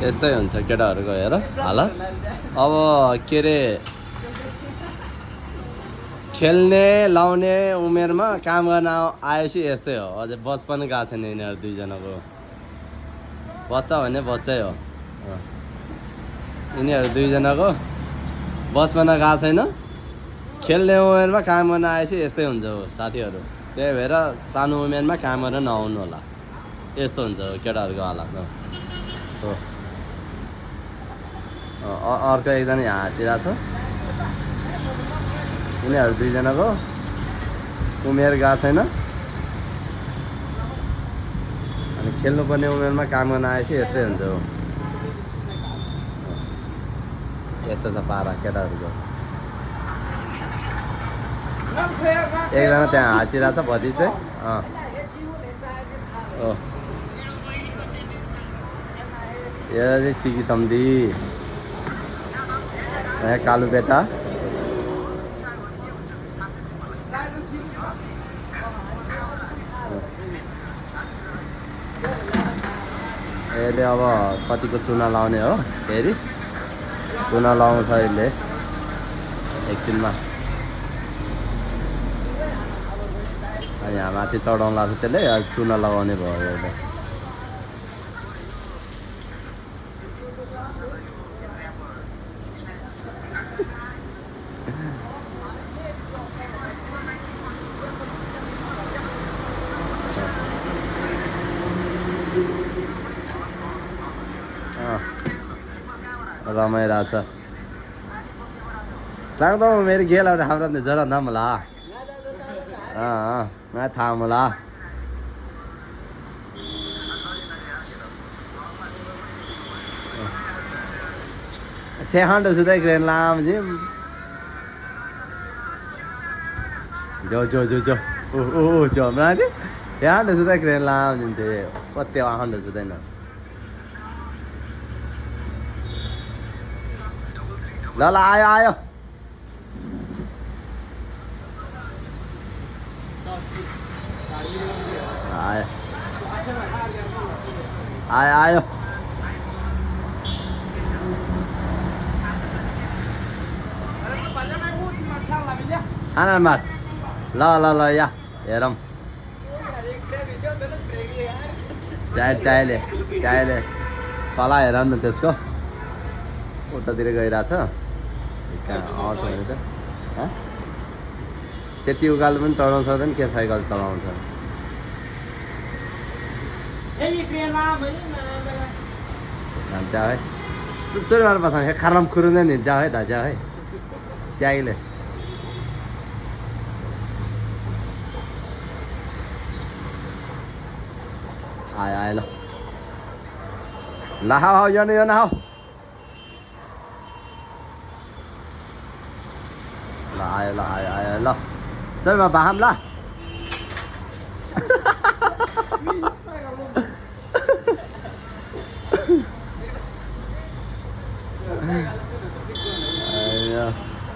यस्तै हुन्छ केटाहरूको हेर हालत अब के अरे खेल्ने लाउने उमेरमा काम गर्न आएपछि यस्तै हो अझै बचपन गएको छैन यिनीहरू दुईजनाको बच्चा भने बच्चै हो यिनीहरू दुईजनाको बचपन गएको छैन खेल्ने उमेरमा काम गर्न आएपछि यस्तै हुन्छ हो साथीहरू त्यही भएर सानो उमेरमा काम गर्न नआउनु होला यस्तो हुन्छ हो केटाहरूको हालत हो अर्को एकजना यहाँ हाँसिरहेको छ यिनीहरू दुईजनाको उमेर गएको छैन अनि खेल्नुपर्ने उमेरमा काम गर्न आएपछि यस्तै हुन्छ हो यस्तो छ पारा केटाहरूको एकजना त्यहाँ हाँसिरहेको छ भतिज चाहिँ हो यो चाहिँ चिकी सम्धी कालु बेटा यसले अब कतिको चुना लाउने हो फेरि चुना लाउँछ यसले एकछिनमा यहाँ माथि चढाउनु लाग्छ त्यसले चुना लगाउने भयो यसले रमाइरहेछ लाग्दो मेरो गेलहरू हाम्रो जरा न मला मैं था मला Hande sudah keren lam je. Jo. Jo mana ni? Hande sudah keren lam je. What dia hande sudah na. Lala ayo. Ayo. Ana mat. La ya. Eram. Chai le. Kala heran न त्यसको उतातिर गइरहेछ कहाँ आउँछ भने त त्यति उकालो पनि चढाउँछ सक्दैन के साइकल चलाउँछ जा है चोरी मार पास खराम खुरुँदैन नि जा है दाजा है चाहिए आयो ल लाओ यो न हो ल आयो ल चल बाबा हम ला